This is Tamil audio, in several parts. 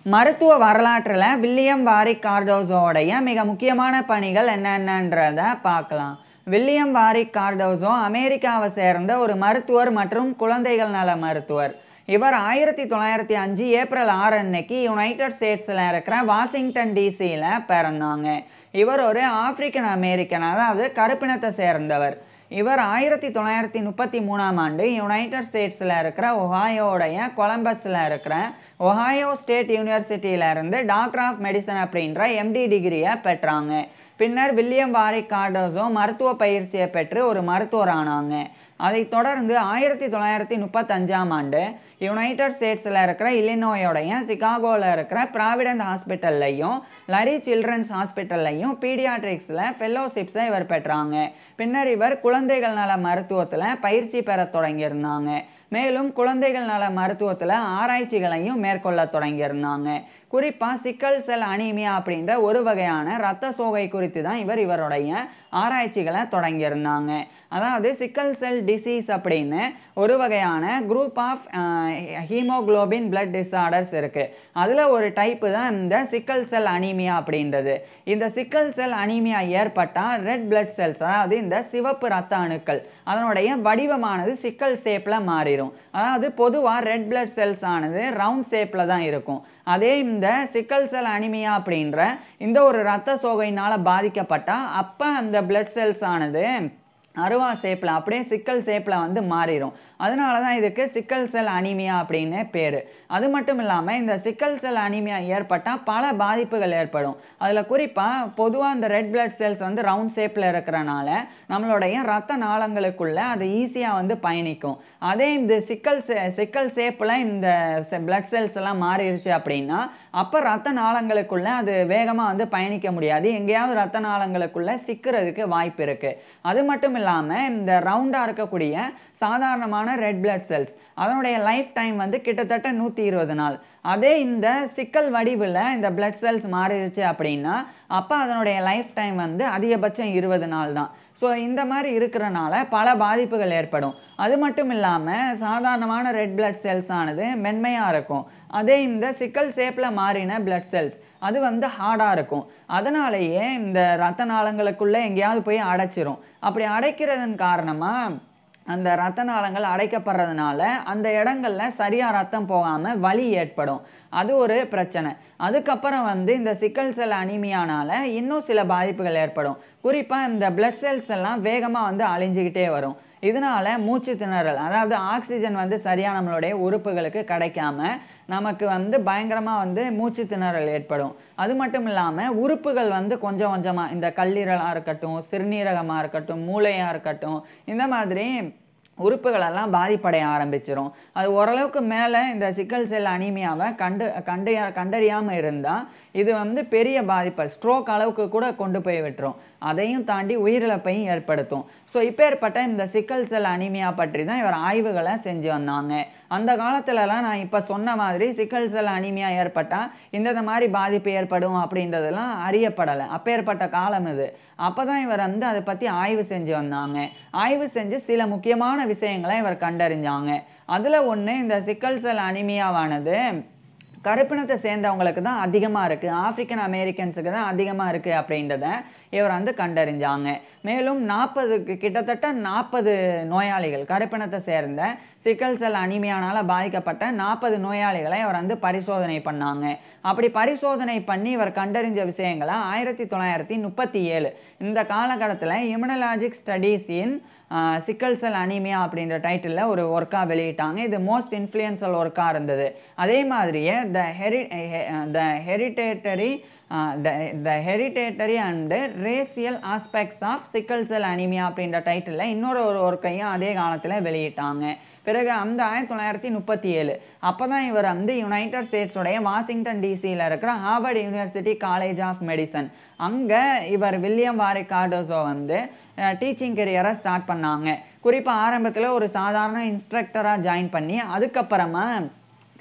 மருத்துவ வரலாற்றில் வில்லியம் வாரிக் கார்டோசோடைய மிக முக்கியமான பணிகள் என்னென்னன்றதை பார்க்கலாம். வில்லியம் வாரிக் கார்டோசோ அமெரிக்காவை சேர்ந்த ஒரு மருத்துவர் மற்றும் குழந்தைகள் நல மருத்துவர். இவர் 1905 ஏப்ரல் 6 அன்னைக்கு யுனைடெட் ஸ்டேட்ஸில் இருக்கிற வாஷிங்டன் டிசியில் பிறந்தாங்க. இவர் ஒரு ஆப்பிரிக்கன் அமெரிக்கன், அதாவது கருப்பினத்தை சேர்ந்தவர். இவர் 1933ஆம் ஆண்டு யுனைடெட் ஸ்டேட்ஸில் இருக்கிற ஒஹாயோடைய கொலம்பஸில் இருக்கிற ஒஹாயோ ஸ்டேட் யூனிவர்சிட்டியிலேருந்து டாக்டர் ஆஃப் மெடிசன் அப்படின்ற எம்டி டிகிரியை பெற்றாங்க. பின்னர் வில்லியம் வாரிக் கார்டோசோ மருத்துவ பயிற்சியை பெற்று ஒரு மருத்துவர் ஆனாங்க. அதைத் தொடர்ந்து 1935ஆம் ஆண்டு யுனைடெட் ஸ்டேட்ஸில் இருக்கிற இல்லினோயோடைய சிகாகோவில் இருக்கிற ப்ராவிடன்ட் ஹாஸ்பிட்டல்லையும் லரி சில்ட்ரன்ஸ் ஹாஸ்பிட்டல்லையும் பீடியாட்ரிக்ஸில் ஃபெல்லோஷிப்ஸை இவர் பெற்றாங்க. பின்னர் இவர் குழந்தைகள் நல மருத்துவத்தில் பயிற்சி பெற தொடங்கியிருந்தாங்க. மேலும் குழந்தைகள் நல மருத்துவத்தில் ஆராய்ச்சிகளையும் மேற்கொள்ள தொடங்கியிருந்தாங்க. குறிப்பாக சிக்கல் செல் அனீமியா அப்படின்ற ஒரு வகையான இரத்த சோகை குறித்து தான் இவருடைய ஆராய்ச்சிகளை தொடங்கியிருந்தாங்க. அதாவது சிக்கல் செல் டிசீஸ் அப்படின்னு ஒரு வகையான group of haemoglobin blood disorders இருக்குது. அதில் ஒரு டைப்பு தான் இந்த சிக்கல் செல் அனீமியா அப்படின்றது. இந்த சிக்கல் செல் அனீமியா ஏற்பட்டால் ரெட் பிளட் செல்ஸ், அதாவது இந்த சிவப்பு இரத்த அணுக்கள், அதனுடைய வடிவமானது சிக்கல் ஷேப்பில் மாறிடும். அதாவது பொதுவாக ரெட் பிளட் செல்ஸ் ஆனது ரவுண்ட் ஷேப்பில் தான் இருக்கும். அதே இந்த சிக்கல் செல் அனிமியா அப்படின்ற இந்த ஒரு இரத்த சோகையினால் பாதிக்கப்பட்டால் அப்போ அந்த பிளட் செல்ஸ் ஆனது அருவா ஷேப்பில் அப்படியே சிக்கல் ஷேப்பில் மாறிடும். அதனால தான் இதுக்கு சிக்கல் செல் அனீமியா அப்படின்னு பேர். அது மட்டும் இல்லாமல் இந்த சிக்கல் செல் அனீமியா ஏற்பட்டால் பல பாதிப்புகள் ஏற்படும். அதில் குறிப்பாக பொதுவாக இந்த ரெட் பிளட் செல்ஸ் ரவுண்ட் ஷேப்பில் இருக்கிறனால நம்மளுடைய இரத்த நாளங்களுக்குள்ளே அது ஈஸியாக பயணிக்கும். அதே இந்த சிக்கல் ஷேப்பில் இந்த பிளட் செல்ஸ் எல்லாம் மாறிடுச்சு அப்படின்னா அப்போ இரத்த நாளங்களுக்குள்ளே அது வேகமாக பயணிக்க முடியாது. எங்கேயாவது இரத்த நாளங்களுக்குள்ளே சிக்கிறதுக்கு வாய்ப்பு இருக்குது. அது மட்டும் இல்லாமல் இந்த ரவுண்டாக இருக்கக்கூடிய சாதாரணமான ரெட் பிளட் செல்ஸ் அதனுடைய லைஃப் டைம் கிட்டத்தட்ட 120 நாள். அதே இந்த சிக்கல் வடிவில் இந்த பிளட் செல்ஸ் மாறிடுச்சு அப்படின்னா அப்போ அதனுடைய லைஃப் டைம் அதிகபட்சம் 20 நாள் தான். ஸோ இந்த மாதிரி இருக்கிறனால பல பாதிப்புகள் ஏற்படும். அது மட்டும் இல்லாமல் சாதாரணமான ரெட் பிளட் செல்ஸ் ஆனது மென்மையாக இருக்கும். அதே இந்த சிக்கல் ஷேப்பில் மாறின பிளட் செல்ஸ் அது ஹார்டாக இருக்கும். அதனாலேயே இந்த இரத்த நாளங்களுக்குள்ளே எங்கேயாவது போய் அடைச்சிரும். அப்படி அடைக்கிறதன் காரணமாக அந்த இரத்த நாளங்கள் அடைக்கப்படுறதுனால அந்த இடங்களில் சரியாக ரத்தம் போகாமல் வலி ஏற்படும். அது ஒரு பிரச்சனை. அதுக்கப்புறம் இந்த சிக்கல் செல் அனீமியானால் இன்னும் சில பாதிப்புகள் ஏற்படும். குறிப்பாக இந்த பிளட் செல்ஸ் எல்லாம் வேகமாக அழிஞ்சிக்கிட்டே வரும். இதனால் மூச்சு திணறல், அதாவது ஆக்சிஜன் சரியாக நம்மளுடைய உறுப்புகளுக்கு கிடைக்காம நமக்கு பயங்கரமாக மூச்சு திணறல் ஏற்படும். அது மட்டும் இல்லாமல் உறுப்புகள் கொஞ்சம் கொஞ்சமாக இந்த கல்லீரலாக இருக்கட்டும், சிறுநீரகமாக இருக்கட்டும், மூளையாக இருக்கட்டும், இந்த மாதிரி உறுப்புகளெல்லாம் பாதிப்படைய ஆரம்பிச்சிடும். அது ஓரளவுக்கு மேலே இந்த சிக்கல் செல் அனீமியாவை கண்டறியாமல் இருந்தால் இது பெரிய பாதிப்பை ஸ்ட்ரோக் அளவுக்கு கூட கொண்டு போய் விட்டுரும். அதையும் தாண்டி உயிரிழப்பையும் ஏற்படுத்தும். ஸோ இப்பேற்பட்ட இந்த சிக்கல் செல் அனீமியா பற்றி தான் இவர் ஆய்வுகளை செஞ்சு வந்தாங்க. அந்த காலத்துலலாம் நான் இப்போ சொன்ன மாதிரி சிக்கல் செல் அனீமியா ஏற்பட்டால் இந்த மாதிரி பாதிப்பு ஏற்படும் அப்படின்றதெல்லாம் அறியப்படலை. அப்பேற்பட்ட காலம் இது. அப்போ தான் இவர் அதை பற்றி ஆய்வு செஞ்சு வந்தாங்க. ஆய்வு செஞ்சு சில முக்கியமான விஷயங்களை இவர் கண்டறிஞ்சாங்க. அதில் ஒன்று, இந்த சிக்கல் செல் அனீமியாவானது கருப்பினத்தை சேர்ந்தவங்களுக்கு தான் அதிகமாக இருக்குது, ஆப்பிரிக்கன் அமெரிக்கன்ஸுக்கு தான் அதிகமாக இருக்குது அப்படின்றத இவர் கண்டறிஞ்சாங்க. மேலும் கிட்டத்தட்ட 40 நோயாளிகள், கருப்பினத்தை சேர்ந்த சிக்கல் செல் அனீமியானால் பாதிக்கப்பட்ட 40 நோயாளிகளை இவர் பரிசோதனை பண்ணாங்க. அப்படி பரிசோதனை பண்ணி இவர் கண்டறிஞ்ச விஷயங்களை 1937 இந்த காலகட்டத்தில் இம்யூனாலஜிக் ஸ்டடீஸ் இன் சிக்கல் செல் அனீமியா அப்படின்ற டைட்டிலில் ஒரு ஒர்க்காக வெளியிட்டாங்க. இது மோஸ்ட் இன்ஃப்ளூயன்ஷியல் ஒர்க்காக இருந்தது. அதே மாதிரியே the hereditary and racial aspects of sickle cell anaemia அப்படின்ற டைட்டிலில் இன்னொரு ஒர்க்கையும் அதே காலத்தில் வெளியிட்டாங்க. பிறகு 1937 அப்போ தான் இவர் யுனைடெட் ஸ்டேட்ஸோடைய வாஷிங்டன் டிசியில் இருக்கிற Harvard university college of medicine அங்கே இவர் வில்லியம் வாரிக் கார்டோசோ டீச்சிங் கெரியரை ஸ்டார்ட் பண்ணாங்க. குறிப்பாக ஆரம்பத்தில் ஒரு சாதாரண இன்ஸ்ட்ரக்டராக ஜாயின் பண்ணி அதுக்கப்புறமா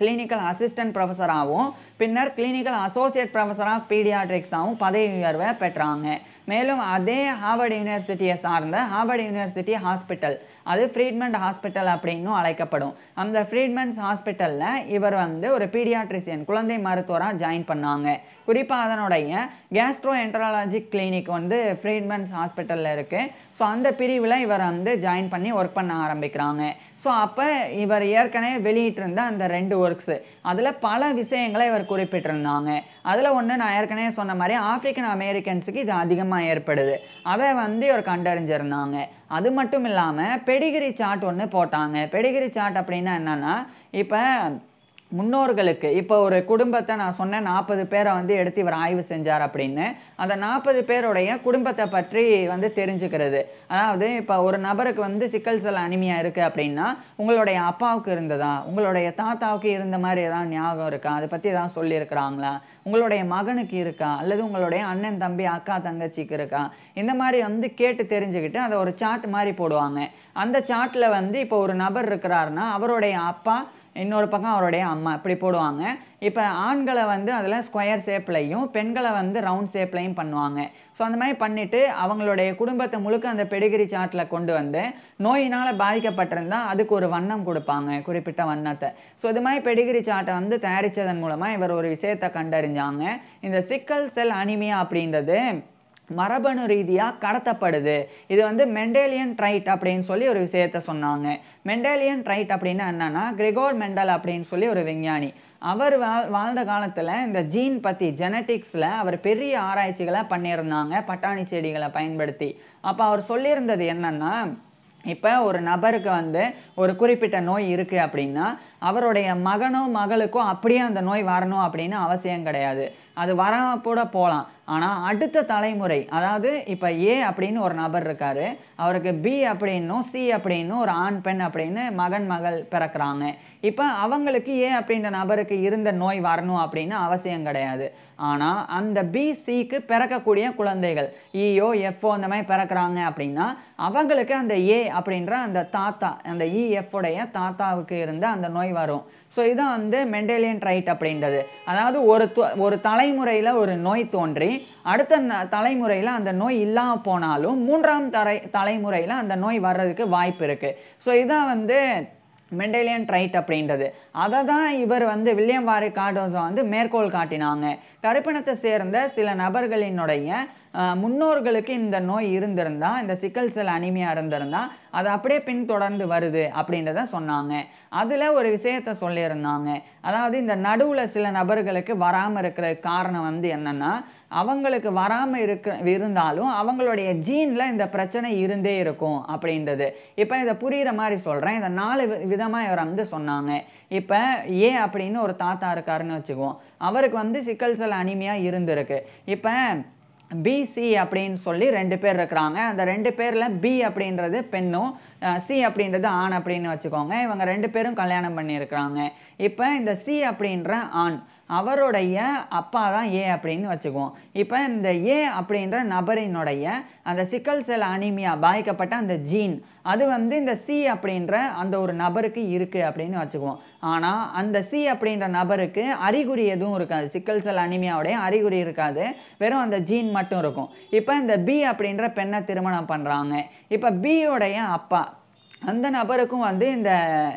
கிளினிக்கல் அசிஸ்டன்ட் ப்ரொஃபஸராகவும் பின்னர் கிளினிக்கல் அசோசியேட் ப்ரொஃபஸர் ஆஃப் பீடியாட்ரிக்ஸாகவும் பதவி உயர்வை பெற்றாங்க. மேலும் அதே ஹார்வர்ட் யூனிவர்சிட்டியை சார்ந்த ஹார்வர்ட் யூனிவர்சிட்டி ஹாஸ்பிட்டல், அது ஃப்ரீட்மண்ட் ஹாஸ்பிட்டல் அப்படின்னும் அழைக்கப்படும். அந்த ஃப்ரீட்மண்ட்ஸ் ஹாஸ்பிட்டலில் இவர் ஒரு பீடியாட்ரிஷியன் குழந்தை மருத்துவராக ஜாயின் பண்ணாங்க. குறிப்பாக அதனுடைய கேஸ்ட்ரோ என்ட்ராலஜிக் கிளினிக் ஃப்ரீட்மண்ட்ஸ் ஹாஸ்பிட்டலில் இருக்குது. ஸோ அந்த பிரிவில் இவர் ஜாயின் பண்ணி ஒர்க் பண்ண ஆரம்பிக்கிறாங்க. ஸோ அப்போ இவர் ஏற்கனவே வெளியிட்டிருந்த அந்த 2 ஒர்க்ஸு அதில் பல விஷயங்களை இவர் குறிப்பிட்டிருந்தாங்க. அதில் ஒன்று நான் ஏற்கனவே சொன்ன மாதிரி ஆப்பிரிக்கன் அமெரிக்கன்ஸுக்கு இது அதிகமாக ஏற்படுது, அதை இவர் கண்டறிஞ்சிருந்தாங்க. அது மட்டும் இல்லாமல் பெடிகிரி சார்ட் ஒன்று போட்டாங்க. பெடிகிரி சார்ட் அப்படின்னா என்னென்னா, இப்போ முன்னோர்களுக்கு இப்போ ஒரு குடும்பத்தை நான் சொன்னேன் 40 பேரை எடுத்து இவர் ஆய்வு செஞ்சார் அப்படின்னு. அந்த 40 பேருடைய குடும்பத்தை பற்றி தெரிஞ்சுக்கிறது. அதாவது இப்போ ஒரு நபருக்கு சிக்கல் செல் அனிமியா இருக்குது அப்படின்னா, உங்களுடைய அப்பாவுக்கு இருந்ததா, உங்களுடைய தாத்தாவுக்கு இருந்த மாதிரி ஏதாவது ஞாபகம் இருக்கா, அதை பற்றி ஏதாவது சொல்லியிருக்கிறாங்களா, உங்களுடைய மகனுக்கு இருக்கா, அல்லது உங்களுடைய அண்ணன் தம்பி அக்கா தங்கச்சிக்கு இருக்கா, இந்த மாதிரி கேட்டு தெரிஞ்சுக்கிட்டு அதை ஒரு சார்ட் மாதிரி போடுவாங்க. அந்த சார்ட்டில் இப்போ ஒரு நபர் இருக்கிறாருன்னா அவருடைய அப்பா, இன்னொரு பக்கம் அவருடைய அம்மா, இப்படி போடுவாங்க. இப்போ ஆண்களை அதில் ஸ்கொயர் ஷேப்லையும் பெண்களை ரவுண்ட் ஷேப்லையும் பண்ணுவாங்க. ஸோ அந்த மாதிரி பண்ணிவிட்டு அவங்களுடைய குடும்பத்தை முழுக்க அந்த பெடிகிரி சார்ட்டில் கொண்டு நோயினால் பாதிக்கப்பட்டிருந்தால் அதுக்கு ஒரு வண்ணம் கொடுப்பாங்க, குறிப்பிட்ட வண்ணத்தை. ஸோ இது மாதிரி பெடிகிரி சார்ட்டை தயாரித்ததன் மூலமாக இவர் ஒரு விஷயத்தை கண்டறிஞ்சாங்க. இந்த சிக்கல் செல் அனிமியா அப்படின்றது மரபணு ரீதியாக கடத்தப்படுது. இது மெண்டேலியன் ட்ரைட் அப்படின்னு சொல்லி ஒரு விஷயத்தை சொன்னாங்க. மெண்டேலியன் ட்ரைட் அப்படின்னா என்னன்னா, கிரெகோர் மெண்டல் அப்படின்னு சொல்லி ஒரு விஞ்ஞானி, அவர் வாழ்ந்த காலத்தில் இந்த ஜீன் பற்றி ஜெனட்டிக்ஸில் அவர் பெரிய ஆராய்ச்சிகளை பண்ணியிருந்தாங்க பட்டாணி செடிகளை பயன்படுத்தி. அப்போ அவர் சொல்லியிருந்தது என்னன்னா, இப்போ ஒரு நபருக்கு ஒரு குறிப்பிட்ட நோய் இருக்குது அப்படின்னா அவருடைய மகனோ மகளுக்கோ அப்படியே அந்த நோய் வரணும் அப்படின்னு அவசியம் கிடையாது. அது வராமல் கூட போகலாம். ஆனால் அடுத்த தலைமுறை, அதாவது இப்போ ஏ அப்படின்னு ஒரு நபர் இருக்கார், அவருக்கு பி அப்படின்னும் சி அப்படின்னும் ஒரு ஆண் பெண் அப்படின்னு மகன் மகள் பிறக்கிறாங்க. இப்போ அவங்களுக்கு ஏ அப்படின்ற நபருக்கு இருந்த நோய் வரணும் அப்படின்னு அவசியம் கிடையாது. ஆனால் அந்த பிசிக்கு பிறக்கக்கூடிய குழந்தைகள் இஓ எஃப்ஓ அந்த மாதிரி பிறக்கிறாங்க அப்படின்னா அவங்களுக்கு அந்த ஏ அப்படின்ற அந்த தாத்தா, அந்த இஎஃப்ஓடைய தாத்தாவுக்கு இருந்த அந்த நோய் வரும். ஸோ இதுதான் மெண்டேலியன் ட்ரைட் அப்படின்றது. அதாவது ஒரு தலைமுறையில் ஒரு நோய் தோன்றி அடுத்த தலைமுறையில் அந்த நோய் இல்லாமல் போனாலும் 3ஆம் தலைமுறையில் அந்த நோய் வர்றதுக்கு வாய்ப்பு இருக்குது. ஸோ இதான் மெண்டேலியன் ட்ரைட் அப்படின்றது. அதை தான் இவர் வில்லியம் வாரிக் கார்டோசோ மேற்கோள் காட்டினாங்க. கருப்பினத்தை சேர்ந்த சில நபர்களினுடைய முன்னோர்களுக்கு இந்த நோய் இருந்திருந்தா, இந்த சிக்கல் செல் அனிமியா இருந்திருந்தா அது அப்படியே பின்தொடர்ந்து வருது அப்படின்றத சொன்னாங்க. அதில் ஒரு விஷயத்த சொல்லியிருந்தாங்க. அதாவது இந்த நடுவில் சில நபர்களுக்கு வராமல் இருக்கிற காரணம் என்னென்னா, அவங்களுக்கு வராமல் இருந்தாலும் அவங்களுடைய ஜீனில் இந்த பிரச்சனை இருந்தே இருக்கும் அப்படின்றது. இப்போ இதை புரிகிற மாதிரி சொல்கிறேன். இதை 4 விதமாக இவர் சொன்னாங்க. இப்போ ஏ அப்படின்னு ஒரு தாத்தா இருக்காருன்னு வச்சுக்குவோம். அவருக்கு சிக்கல் செல் அனிமியா இருந்திருக்கு. இப்போ பிசி அப்படின்னு சொல்லி 2 பேர் இருக்கிறாங்க. அந்த 2 பேரில் பி அப்படின்றது பெண்ணும் சி அப்படின்றது ஆண் அப்படின்னு வச்சுக்கோங்க. இவங்க 2 பேரும் கல்யாணம் பண்ணியிருக்கிறாங்க. இப்போ இந்த சி அப்படின்ற ஆண், அவருடைய அப்பா தான் ஏ அப்படின்னு வச்சுக்குவோம். இப்போ இந்த ஏ அப்படின்ற நபரினுடைய அந்த சிக்கல் செல் அனிமியா பாதிக்கப்பட்ட அந்த ஜீன் அது இந்த சி அப்படின்ற அந்த ஒரு நபருக்கு இருக்குது அப்படின்னு வச்சுக்குவோம். ஆனால் அந்த சி அப்படின்ற நபருக்கு அறிகுறி எதுவும் இருக்காது, சிக்கல் செல் அனிமியாவுடைய அறிகுறி இருக்காது, வெறும் அந்த ஜீன் மட்டும் இருக்கும். இப்போ இந்த பி அப்படின்ற பெண்ணை திருமணம் பண்ணுறாங்க. இப்போ பியோடைய அப்பா, அந்த நபருக்கும்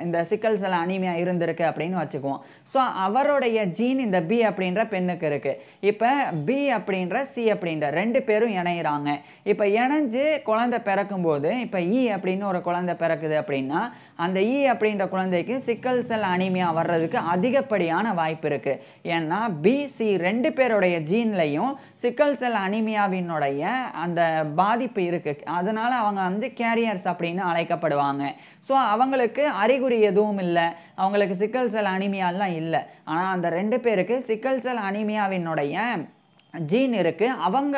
இந்த சிக்கல் செல் அனீமியா இருந்திருக்கு அப்படின்னு வச்சுக்குவோம். ஸோ அவருடைய ஜீன் இந்த பி அப்படின்ற பெண்ணுக்கு இருக்குது. இப்போ பி அப்படின்ற சி அப்படின்ற 2 பேரும் இணைகிறாங்க. இப்போ இணைஞ்சு குழந்தை பிறக்கும்போது இப்போ இ அப்படின்னு ஒரு குழந்தை பிறக்குது அப்படின்னா அந்த இ அப்படின்ற குழந்தைக்கு சிக்கல் செல் அனீமியா வர்றதுக்கு அதிகப்படியான வாய்ப்பு இருக்குது. ஏன்னா பி சி 2 பேருடைய ஜீன்லையும் சிக்கல் செல் அனீமியாவினுடைய அந்த பாதிப்பு இருக்குது. அதனால் அவங்க கேரியர்ஸ் அப்படின்னு அழைக்கப்படுவாங்க. ஸோ அவங்களுக்கு அறிகுறி எதுவும் இல்லை, அவங்களுக்கு சிக்கல் செல் அனீமியாலாம் இல்லை. ஆனால் அந்த 2 பேருக்கு சிக்கல் செல் அனீமியாவினுடைய ஜீன் இருக்குது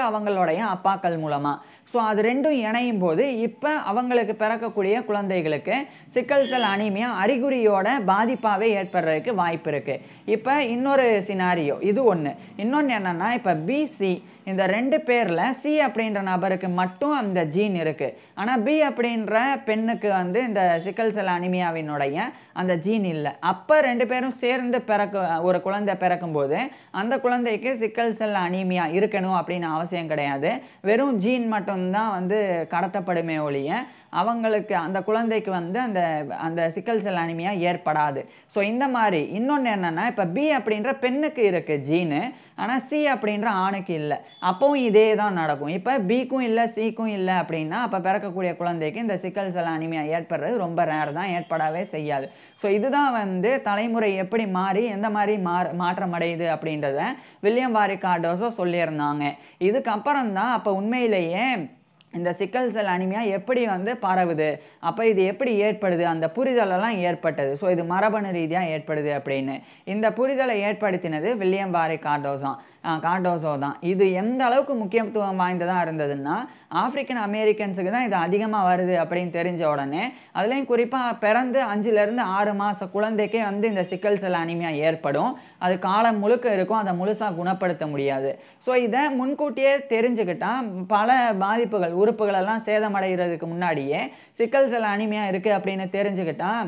அவங்களுடைய அப்பாக்கள் மூலமாக. ஸோ அது ரெண்டும் இணையும் போது இப்போ அவங்களுக்கு பிறக்கக்கூடிய குழந்தைகளுக்கு சிக்கல் செல் அனீமியா அறிகுறியோட பாதிப்பாகவே ஏற்படுறதுக்கு வாய்ப்பு இருக்குது. இப்போ இன்னொரு சினாரியோ இது ஒன்று. இன்னொன்று என்னென்னா, இப்போ பிசி இந்த 2 பேரில் சி அப்படின்ற நபருக்கு மட்டும் அந்த ஜீன் இருக்குது. ஆனால் பி அப்படின்ற பெண்ணுக்கு வந்து இந்த சிக்கல் செல் அனீமியாவினுடைய அந்த ஜீன் இல்லை. அப்போ 2 பேரும் சேர்ந்து ஒரு குழந்தை பிறக்கும்போது அந்த குழந்தைக்கு சிக்கல் செல் அனீமியா இருக்கணும் அப்படின்னு அவசியம் கிடையாது. வெறும் ஜீன் மட்டும்தான் வந்து கடத்தப்படுமே ஒழிய அவங்களுக்கு அந்த குழந்தைக்கு வந்து அந்த அந்த சிக்கல் செல் அனீமியா ஏற்படாது. ஸோ இந்த மாதிரி இன்னொன்று என்னென்னா, இப்போ பி அப்படின்ற பெண்ணுக்கு இருக்குது ஜீனு, ஆனால் சி அப்படின்ற ஆணுக்கு இல்லை. அப்போவும் இதே தான் நடக்கும். இப்போ பிக்கும் இல்லை சிக்கும் இல்லை அப்படின்னா அப்போ பிறக்கக்கூடிய குழந்தைக்கு இந்த சிக்கல் செல் அனீமியா ஏற்படுறது ரொம்ப ரேர் தான், ஏற்படவே செய்யாது. ஸோ இதுதான் வந்து தலைமுறை எப்படி மாறி எந்த மாதிரி மாற்றம் அடையுது அப்படின்றத வில்லியம் வாரி கார்டோசோ சொல்லியிருந்தாங்க. இதுக்கப்புறம் தான் அப்போ உண்மையிலேயே இந்த சிக்கல் செல் அனீமியா எப்படி வந்து பரவுது, அப்போ இது எப்படி ஏற்படுது, அந்த புரிதலெல்லாம் ஏற்பட்டது. ஸோ இது மரபணு ரீதியாக ஏற்படுது அப்படின்னு இந்த புரிதலை ஏற்படுத்தினது வில்லியம் வாரி கார்டோசோ தான். இது எந்த அளவுக்கு முக்கியத்துவம் வாய்ந்ததாக இருந்ததுன்னா, ஆப்பிரிக்கன் அமெரிக்கன்ஸுக்கு தான் இது அதிகமாக வருது அப்படின்னு தெரிஞ்ச உடனே, அதுலேயும் குறிப்பாக பிறந்து 5லேருந்து 6 மாத குழந்தைக்கே வந்து இந்த சிக்கல் செல் அனீமியா ஏற்படும். அது காலம் முழுக்க இருக்கும், அதை முழுசாக குணப்படுத்த முடியாது. ஸோ இதை முன்கூட்டியே தெரிஞ்சுக்கிட்டால் பல பாதிப்புகள் உறுப்புகளெல்லாம் சேதமடைகிறதுக்கு முன்னாடியே சிக்கல் செல் அனீமியா இருக்குது அப்படின்னு தெரிஞ்சுக்கிட்டால்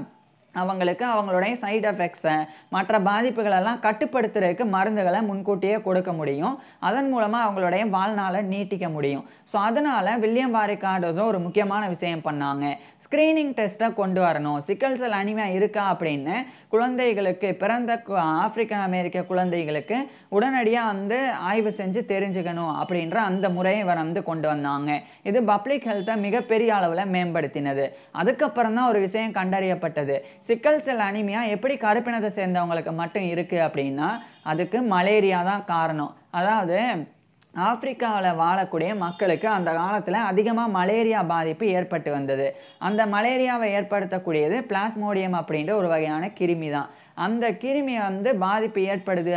அவங்களுக்கு அவங்களுடைய சைடு எஃபெக்ட்ஸை மற்ற பாதிப்புகளெல்லாம் கட்டுப்படுத்துறதுக்கு மருந்துகளை முன்கூட்டியே கொடுக்க முடியும். அதன் மூலமாக அவங்களுடைய வாழ்நாளை நீட்டிக்க முடியும். ஸோ அதனால் வில்லியம் வாரி கார்டோசோ ஒரு முக்கியமான விஷயம் பண்ணாங்க. ஸ்க்ரீனிங் டெஸ்ட்டை கொண்டு வரணும். சிக்கல் செல் அனீமியா இருக்கா அப்படின்னு குழந்தைகளுக்கு, பிறந்த ஆப்பிரிக்கன் அமெரிக்க குழந்தைகளுக்கு உடனடியாக வந்து ஆய்வு செஞ்சு தெரிஞ்சுக்கணும் அப்படின்ற அந்த முறையை இவர் வந்து கொண்டு வந்தாங்க. இது பப்ளிக் ஹெல்த்தை மிகப்பெரிய அளவில் மேம்படுத்தினது. அதுக்கப்புறம் தான் ஒரு விஷயம் கண்டறியப்பட்டது. சிக்கல் செல் அனீமியா எப்படி கருப்பினத்தை சேர்ந்தவங்களுக்கு மட்டும் இருக்குது அப்படின்னா அதுக்கு மலேரியா தான் காரணம். அதாவது ஆப்பிரிக்காவில் வாழக்கூடிய மக்களுக்கு அந்த காலத்தில் அதிகமாக மலேரியா பாதிப்பு ஏற்பட்டு வந்தது. அந்த மலேரியாவை ஏற்படுத்தக்கூடியது பிளாஸ்மோடியம் அப்படின்ற ஒரு வகையான கிருமி தான். அந்த கிருமி வந்து பாதிப்பு ஏற்படுது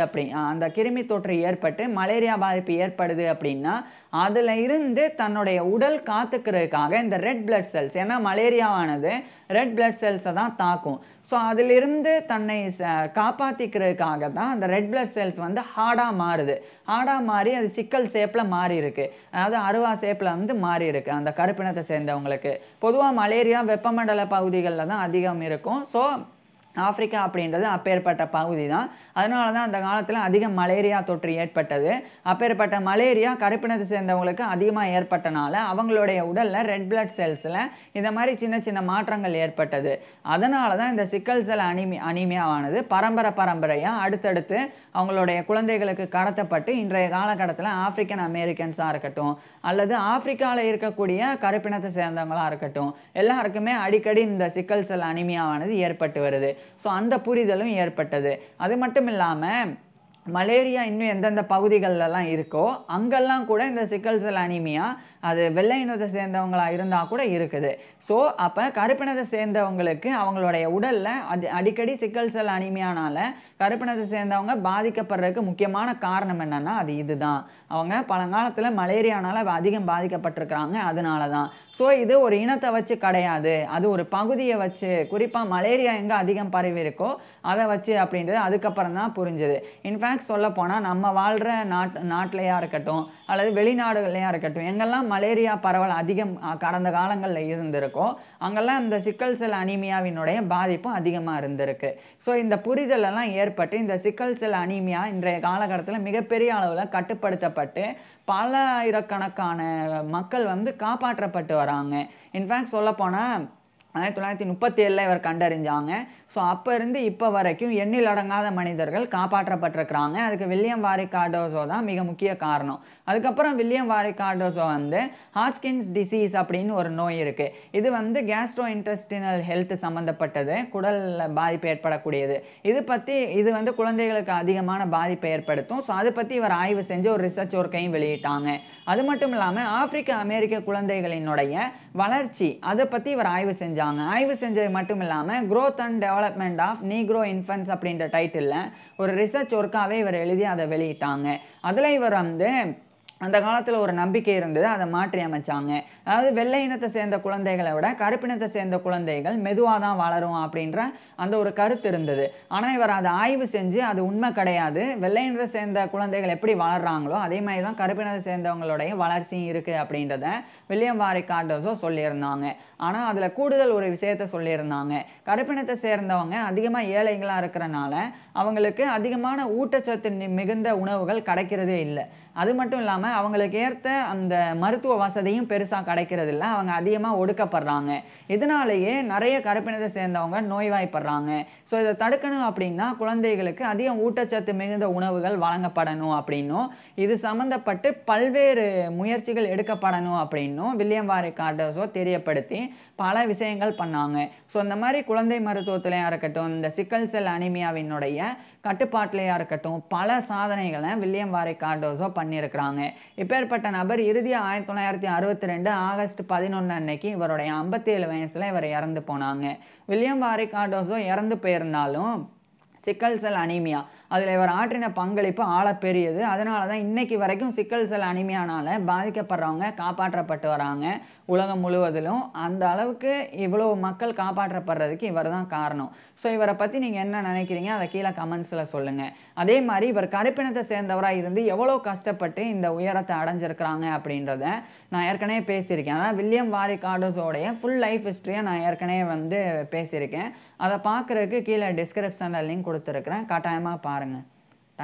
அந்த கிருமி தொற்று ஏற்பட்டு மலேரியா பாதிப்பு ஏற்படுது அப்படின்னா அதில் இருந்து தன்னுடைய உடல் காத்துக்கிறதுக்காக இந்த ரெட் பிளட் செல்ஸ், ஏன்னா மலேரியாவானது ரெட் பிளட் செல்ஸை தான் தாக்கும். ஸோ அதிலிருந்து தன்னை காப்பாற்றிக்கிறதுக்காக தான் அந்த ரெட் பிளட் செல்ஸ் வந்து ஹார்டாக மாறுது. ஹார்டாக மாறி அது சிக்கல் ஷேப்பில் மாறி இருக்கு, அதாவது அருவா ஷேப்பில் வந்து மாறி இருக்கு அந்த கருப்பினத்தை சேர்ந்தவங்களுக்கு. பொதுவாக மலேரியா வெப்பமண்டல பகுதிகளில் தான் அதிகம் இருக்கும். ஸோ ஆப்பிரிக்கா அப்படின்றது அப்பேற்பட்ட பகுதி தான். அதனால தான் அந்த காலத்தில் அதிக மலேரியா தொற்று ஏற்பட்டது. அப்பேற்பட்ட மலேரியா கருப்பினத்தை சேர்ந்தவங்களுக்கு அதிகமாக ஏற்பட்டனால அவங்களுடைய உடலில் ரெட் பிளட் செல்ஸில் இந்த மாதிரி சின்ன சின்ன மாற்றங்கள் ஏற்பட்டது. அதனால தான் இந்த சிக்கல் செல் அனீமியாவானது பரம்பரையாக அடுத்தடுத்து அவங்களுடைய குழந்தைகளுக்கு கடத்தப்பட்டு இன்றைய காலகட்டத்தில் ஆப்பிரிக்கன் அமெரிக்கன்ஸாக இருக்கட்டும் அல்லது ஆப்பிரிக்காவில் இருக்கக்கூடிய கருப்பினத்தை சேர்ந்தவங்களாக இருக்கட்டும் எல்லாருக்குமே அடிக்கடி இந்த சிக்கல் செல் அனீமியாவானது ஏற்பட்டு வருது. ஸோ அந்த புரிதலும் ஏற்பட்டது. அது மட்டும் இல்லாமல் மலேரியா இன்னும் எந்தெந்த பகுதிகளெல்லாம் இருக்கோ அங்கெல்லாம் கூட இந்த சிக்கல் செல் அனீமியா அது வெள்ளை இனத்தை சேர்ந்தவங்களாக இருந்தால் கூட இருக்குது. ஸோ அப்போ கருப்பினத்தை சேர்ந்தவங்களுக்கு அவங்களுடைய உடலில் அடிக்கடி சிக்கல் செல் அனீமியானால கருப்பினத்தை சேர்ந்தவங்க பாதிக்கப்படுறதுக்கு முக்கியமான காரணம் என்னென்னா அது இதுதான். அவங்க பழங்காலத்தில் மலேரியானால் அதிகம் பாதிக்கப்பட்டிருக்கிறாங்க, அதனால தான். ஸோ இது ஒரு இனத்தை வச்சு கிடையாது, அது ஒரு பகுதியை வச்சு, குறிப்பாக மலேரியா எங்கே அதிகம் பரவி இருக்கோ அதை வச்சு அப்படின்றது அதுக்கப்புறம் தான் புரிஞ்சுது. இன்ஃபேக்ட் சொல்ல போனால் நம்ம வாழ்கிற நாட்டிலையா இருக்கட்டும் அல்லது வெளிநாடுகள்லையா இருக்கட்டும் எங்கெல்லாம் மலேரியா பரவல் அதிகம் கடந்த காலங்களில் இருந்திருக்கோ அங்கெல்லாம் இந்த சிக்கல் செல் அனீமியாவினுடைய பாதிப்பும் அதிகமாக இருந்திருக்கு. ஸோ இந்த புரிதலெல்லாம் ஏற்பட்டு இந்த சிக்கல் செல் அனீமியா இன்றைய காலகட்டத்தில் மிகப்பெரிய அளவில் கட்டுப்படுத்தப்பட்டு பல ஆயிரக்கணக்கான மக்கள் வந்து காப்பாற்றப்பட்டு வராங்க. இன்ஃபேக்ட் சொல்லப்போனால் 1937 இவர் கண்டறிஞ்சாங்க. ஸோ அப்போ இருந்து இப்போ வரைக்கும் எண்ணில் அடங்காத மனிதர்கள் காப்பாற்றப்பட்டிருக்கிறாங்க. அதுக்கு வில்லியம் வாரி கார்டோசோ தான் மிக முக்கிய காரணம். அதுக்கப்புறம் வில்லியம் வாரி கார்டோசோ வந்து ஹாட்கின்ஸ் டிசீஸ் அப்படின்னு ஒரு நோய் இருக்குது. இது வந்து கேஸ்ட்ரோ இன்டெஸ்டினல் ஹெல்த் சம்மந்தப்பட்டது, குடலில் பாதிப்பு ஏற்படக்கூடியது. இது வந்து குழந்தைகளுக்கு அதிகமான பாதிப்பை ஏற்படுத்தும். ஸோ அதை பற்றி இவர் ஆய்வு செஞ்சு ஒரு ரிசர்ச் ஒர்க்கையும் வெளியிட்டாங்க. அது மட்டும் இல்லாமல் ஆப்பிரிக்க அமெரிக்க குழந்தைகளினுடைய வளர்ச்சி அதை பற்றி இவர் ஆய்வு செஞ்சாங்க. செஞ்சாங்க. ஆய்வு செஞ்சது மட்டும் இல்லாமல் growth and development of negro infants அப்படின்ற டைட்டிலில் ஒரு ரிசர்ச் ஒர்க்காகவே இவர் எழுதி அதை வெளியிட்டாங்க. அதில் இவர் வந்து அந்த காலத்தில் ஒரு நம்பிக்கை இருந்தது, அதை மாற்றி அமைச்சாங்க. அதாவது வெள்ளை இனத்தை சேர்ந்த குழந்தைகளை விட கருப்பினத்தை சேர்ந்த குழந்தைகள் மெதுவாக தான் வளரும் அப்படின்ற அந்த ஒரு கருத்து இருந்தது. ஆனால் இவர் அதை ஆய்வு செஞ்சு அது உண்மை கிடையாது, வெள்ளை இனத்தை சேர்ந்த குழந்தைகள் எப்படி வளர்றாங்களோ அதே மாதிரி தான் கருப்பினத்தை சேர்ந்தவங்களுடைய வளர்ச்சியும் இருக்குது அப்படின்றத வில்லியம் வாரிக் கார்டோசோ சொல்லியிருந்தாங்க. ஆனால் அதில் கூடுதல் ஒரு விஷயத்த சொல்லியிருந்தாங்க. கருப்பினத்தை சேர்ந்தவங்க அதிகமாக ஏழைகளாக இருக்கிறனால அவங்களுக்கு அதிகமான ஊட்டச்சத்து மிகுந்த உணவுகள் கிடைக்கிறதே இல்லை. அது மட்டும் இல்லாமல் அவங்களுக்கு ஏற்ற அந்த மருத்துவ வசதியும் பெருசாக கிடைக்கிறது இல்லை. அவங்க அதிகமாக ஒடுக்கப்படுறாங்க. இதனாலேயே நிறைய கருப்பினத்தை சேர்ந்தவங்க நோய்வாய்ப்படுறாங்க. ஸோ இதை தடுக்கணும் அப்படின்னா குழந்தைகளுக்கு அதிகம் ஊட்டச்சத்து மிகுந்த உணவுகள் வழங்கப்படணும் அப்படின்னும் இது சம்மந்தப்பட்டு பல்வேறு முயற்சிகள் எடுக்கப்படணும் அப்படின்னும் வில்லியம் வாரிக் கார்டோசோ தெரியப்படுத்தி பல விஷயங்கள் பண்ணாங்க. ஸோ இந்த மாதிரி குழந்தை மருத்துவத்திலையாக இருக்கட்டும், இந்த சிக்கல் செல் அனிமியாவினுடைய கட்டுப்பாட்டிலையாக இருக்கட்டும், பல சாதனைகளை வில்லியம் வாரிக் கார்டோசோ பண்ணியிருக்கிறாங்க. இப்பேற்பட்ட நபர் இறுதியாக 1962 ஆகஸ்ட் 11 அன்னைக்கு இவருடைய 57 வயசில் இவர் இறந்து போனாங்க. வில்லியம் வாரிக் கார்டோசோ இறந்து போயிருந்தாலும் சிக்கல் செல் அனீமியா அதில் இவர் ஆற்றின பங்களிப்பு ஆழப்பெரியது. அதனால தான் இன்னைக்கு வரைக்கும் சிக்கல் செல் அனீமியானால் பாதிக்கப்படுறவங்க காப்பாற்றப்பட்டு வராங்க உலகம் முழுவதிலும். அந்த அளவுக்கு இவ்வளோ மக்கள் காப்பாற்றப்படுறதுக்கு இவர் தான் காரணம். ஸோ இவரை பற்றி நீங்கள் என்ன நினைக்கிறீங்க அதை கீழே கமெண்ட்ஸில் சொல்லுங்கள். அதே மாதிரி இவர் கருப்பினத்தை சேர்ந்தவராக இருந்து எவ்வளோ கஷ்டப்பட்டு இந்த உயரத்தை அடைஞ்சிருக்கிறாங்க அப்படின்றத நான் ஏற்கனவே பேசியிருக்கேன். அதாவது வில்லியம் வாரிக் கார்டோசோடைய ஃபுல் லைஃப் ஹிஸ்ட்ரியை நான் ஏற்கனவே வந்து பேசியிருக்கேன். அதை பார்க்குறதுக்கு கீழே டிஸ்கிரிப்ஷனில் லிங்க் கொடுத்துருக்குறேன், கட்டாயமாக பாருங்கள்.